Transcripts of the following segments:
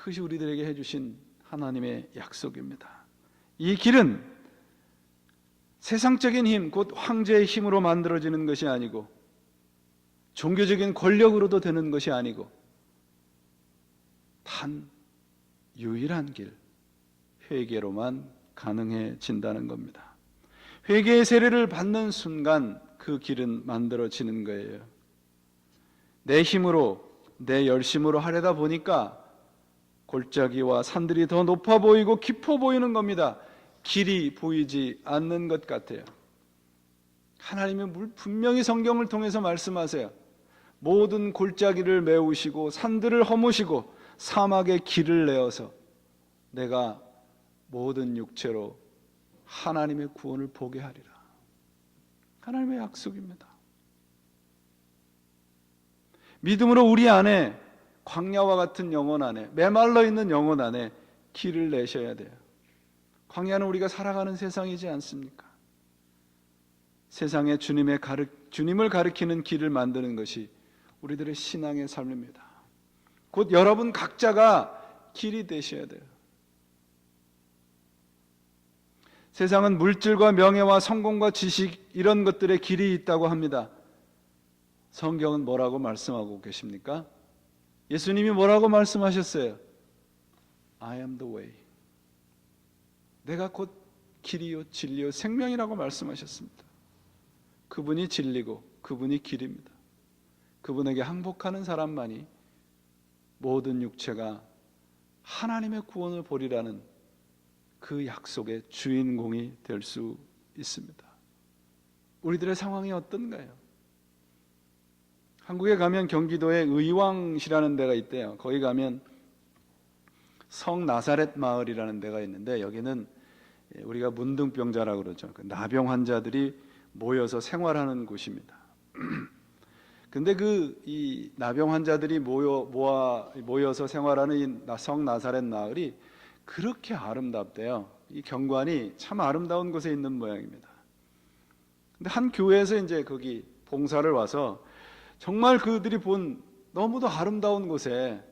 그것이 우리들에게 해주신 하나님의 약속입니다. 이 길은 세상적인 힘, 곧 황제의 힘으로 만들어지는 것이 아니고 종교적인 권력으로도 되는 것이 아니고 단 유일한 길, 회개로만 가능해진다는 겁니다. 회개의 세례를 받는 순간 그 길은 만들어지는 거예요. 내 힘으로, 내 열심으로 하려다 보니까 골짜기와 산들이 더 높아 보이고 깊어 보이는 겁니다. 길이 보이지 않는 것 같아요. 하나님은 분명히 성경을 통해서 말씀하세요. 모든 골짜기를 메우시고 산들을 허무시고 사막에 길을 내어서 내가 모든 육체로 하나님의 구원을 보게 하리라. 하나님의 약속입니다. 믿음으로 우리 안에, 광야와 같은 영혼 안에, 메말라 있는 영혼 안에 길을 내셔야 돼요. 광야는 우리가 살아가는 세상이지 않습니까? 세상에 주님을 가리키는 길을 만드는 것이 우리들의 신앙의 삶입니다. 곧 여러분 각자가 길이 되셔야 돼요. 세상은 물질과 명예와 성공과 지식, 이런 것들의 길이 있다고 합니다. 성경은 뭐라고 말씀하고 계십니까? 예수님이 뭐라고 말씀하셨어요? I am the way. 내가 곧 길이요 진리요 생명이라고 말씀하셨습니다. 그분이 진리고 그분이 길입니다. 그분에게 항복하는 사람만이 모든 육체가 하나님의 구원을 보리라는 그 약속의 주인공이 될 수 있습니다. 우리들의 상황이 어떤가요? 한국에 가면 경기도에 의왕시라는 데가 있대요. 거기 가면 성나사렛 마을이라는 데가 있는데 여기는 우리가 문둥병자라고 그러죠. 나병 환자들이 모여서 생활하는 곳입니다. 근데 이 나병 환자들이 모여서 생활하는 이 성나사렛 마을이 그렇게 아름답대요. 이 경관이 참 아름다운 곳에 있는 모양입니다. 근데 한 교회에서 이제 거기 봉사를 와서 정말 그들이 본 너무도 아름다운 곳에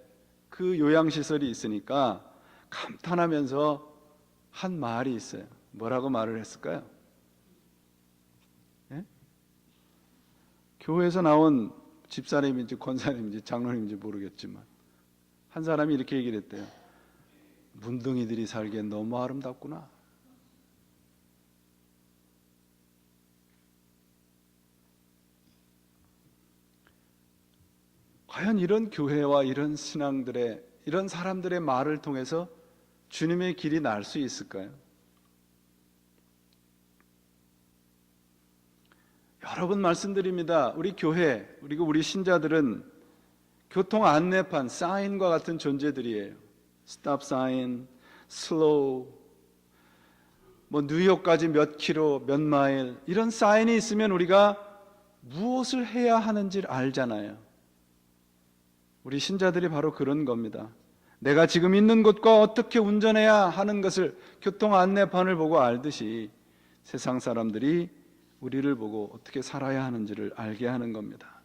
그 요양시설이 있으니까 감탄하면서 한 말이 있어요. 뭐라고 말을 했을까요? 예? 교회에서 나온 집사님인지 권사님인지 장로님인지 모르겠지만 한 사람이 이렇게 얘기를 했대요. 문둥이들이 살기엔 너무 아름답구나. 과연 이런 교회와 이런 신앙들의, 이런 사람들의 말을 통해서 주님의 길이 날 수 있을까요? 여러 번 말씀드립니다. 우리 교회, 그리고 우리 신자들은 교통 안내판, 사인과 같은 존재들이에요. 스탑 사인, 슬로우, 뉴욕까지 몇 킬로, 몇 마일, 이런 사인이 있으면 우리가 무엇을 해야 하는지를 알잖아요. 우리 신자들이 바로 그런 겁니다. 내가 지금 있는 곳과 어떻게 운전해야 하는 것을 교통 안내판을 보고 알듯이 세상 사람들이 우리를 보고 어떻게 살아야 하는지를 알게 하는 겁니다.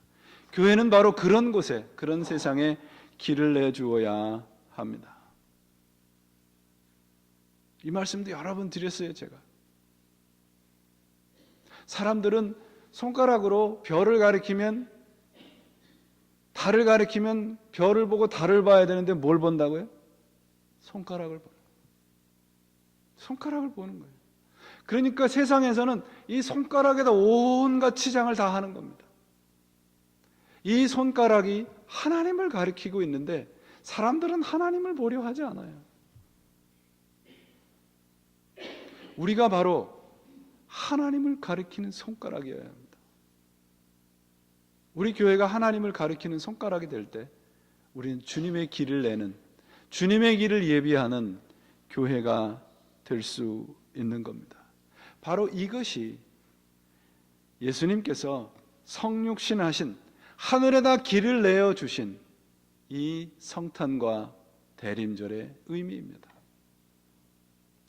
교회는 바로 그런 곳에, 그런 세상에 길을 내주어야 합니다. 이 말씀도 여러 번 드렸어요, 제가. 사람들은 손가락으로 별을 가리키면, 달을 가리키면 별을 보고 달을 봐야 되는데 뭘 본다고요? 손가락을 보는 거예요. 손가락을 보는 거예요. 그러니까 세상에서는 이 손가락에다 온갖 치장을 다 하는 겁니다. 이 손가락이 하나님을 가리키고 있는데 사람들은 하나님을 보려 하지 않아요. 우리가 바로 하나님을 가리키는 손가락이어야 합니다. 우리 교회가 하나님을 가리키는 손가락이 될 때 우리는 주님의 길을 내는, 주님의 길을 예비하는 교회가 될 수 있는 겁니다. 바로 이것이 예수님께서 성육신하신, 하늘에다 길을 내어주신 이 성탄과 대림절의 의미입니다.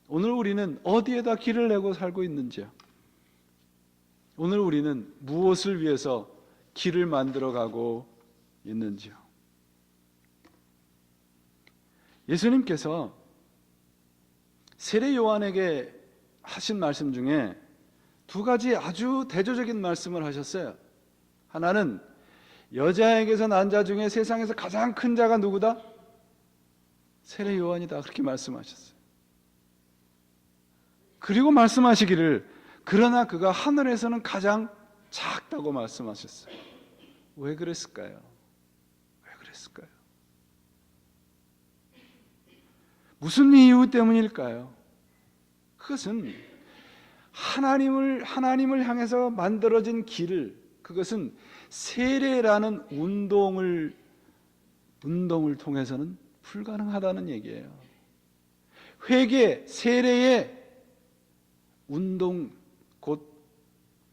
오늘 우리는 어디에다 길을 내고 살고 있는지요? 오늘 우리는 무엇을 위해서 길을 만들어가고 있는지요? 예수님께서 세례 요한에게 하신 말씀 중에 두 가지 아주 대조적인 말씀을 하셨어요. 하나는 여자에게서 난 자 중에 세상에서 가장 큰 자가 누구다? 세례 요한이다. 그렇게 말씀하셨어요. 그리고 말씀하시기를 그러나 그가 하늘에서는 가장 작다고 말씀하셨어요. 왜 그랬을까요? 왜 그랬을까요? 무슨 이유 때문일까요? 그것은 하나님을 향해서 만들어진 길을, 그것은 세례라는 운동을 통해서는 불가능하다는 얘기예요. 회개, 세례의 운동, 곧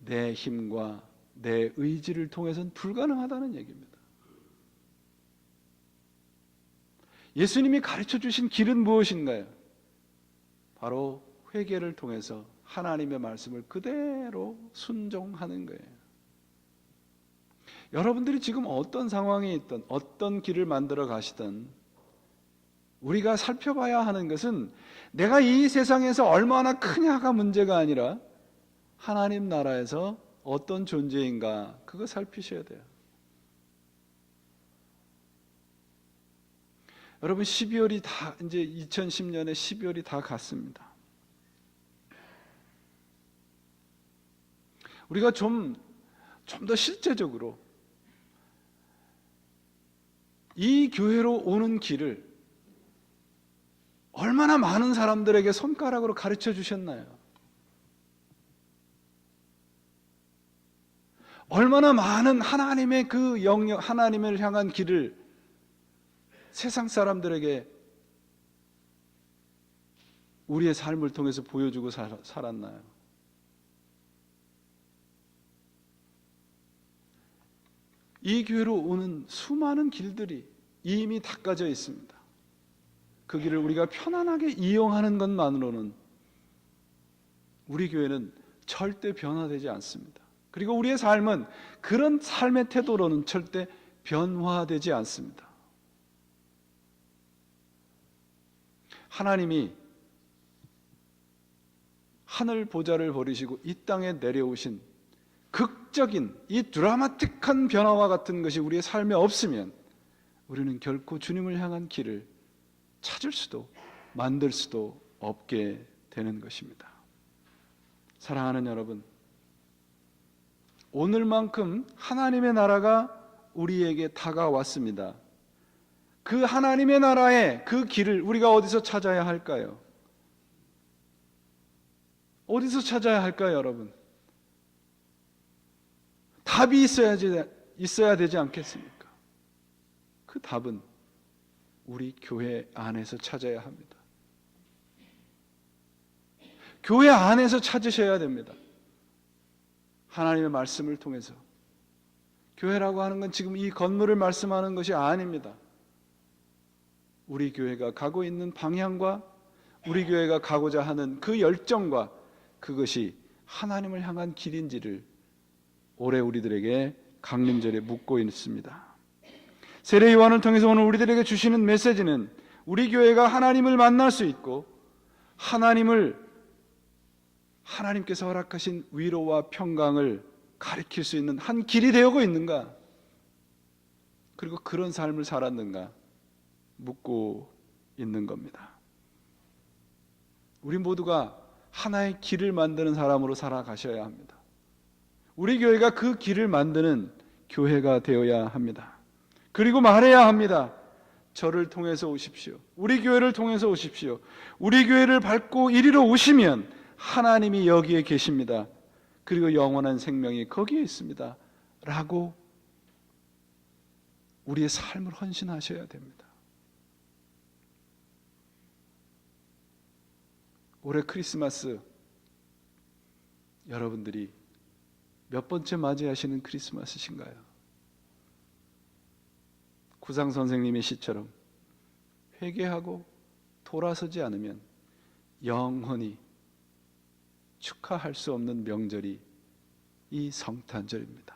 내 힘과 내 의지를 통해서는 불가능하다는 얘기입니다. 예수님이 가르쳐 주신 길은 무엇인가요? 바로 회개를 통해서 하나님의 말씀을 그대로 순종하는 거예요. 여러분들이 지금 어떤 상황에 있든 어떤 길을 만들어 가시든 우리가 살펴봐야 하는 것은 내가 이 세상에서 얼마나 크냐가 문제가 아니라 하나님 나라에서 어떤 존재인가, 그거 살피셔야 돼요. 여러분, 12월이 다, 이제 2010년에 12월이 다 갔습니다. 우리가 좀 더 실제적으로 이 교회로 오는 길을 얼마나 많은 사람들에게 손가락으로 가르쳐 주셨나요? 얼마나 많은 하나님의 그 영역, 하나님을 향한 길을 세상 사람들에게 우리의 삶을 통해서 보여주고 살았나요? 이 교회로 오는 수많은 길들이 이미 닦아져 있습니다. 그 길을 우리가 편안하게 이용하는 것만으로는 우리 교회는 절대 변화되지 않습니다. 그리고 우리의 삶은 그런 삶의 태도로는 절대 변화되지 않습니다. 하나님이 하늘 보좌를 버리시고 이 땅에 내려오신 극적인 이 드라마틱한 변화와 같은 것이 우리의 삶에 없으면 우리는 결코 주님을 향한 길을 찾을 수도 만들 수도 없게 되는 것입니다. 사랑하는 여러분, 오늘만큼 하나님의 나라가 우리에게 다가왔습니다. 그 하나님의 나라의 그 길을 우리가 어디서 찾아야 할까요? 어디서 찾아야 할까요, 여러분? 답이 있어야 되지 않겠습니까? 그 답은 우리 교회 안에서 찾아야 합니다. 교회 안에서 찾으셔야 됩니다. 하나님의 말씀을 통해서. 교회라고 하는 건 지금 이 건물을 말씀하는 것이 아닙니다. 우리 교회가 가고 있는 방향과 우리 교회가 가고자 하는 그 열정과 그것이 하나님을 향한 길인지를 올해 우리들에게 강림절에 묻고 있습니다. 세례 요한을 통해서 오늘 우리들에게 주시는 메시지는 우리 교회가 하나님을 만날 수 있고 하나님께서 허락하신 위로와 평강을 가리킬 수 있는 한 길이 되어고 있는가, 그리고 그런 삶을 살았는가 묻고 있는 겁니다. 우리 모두가 하나의 길을 만드는 사람으로 살아가셔야 합니다. 우리 교회가 그 길을 만드는 교회가 되어야 합니다. 그리고 말해야 합니다. 저를 통해서 오십시오. 우리 교회를 통해서 오십시오. 우리 교회를 밟고 이리로 오시면 하나님이 여기에 계십니다. 그리고 영원한 생명이 거기에 있습니다. 라고 우리의 삶을 헌신하셔야 됩니다. 올해 크리스마스 여러분들이 몇 번째 맞이하시는 크리스마스신가요? 구상 선생님의 시처럼 회개하고 돌아서지 않으면 영원히 축하할 수 없는 명절이 이 성탄절입니다.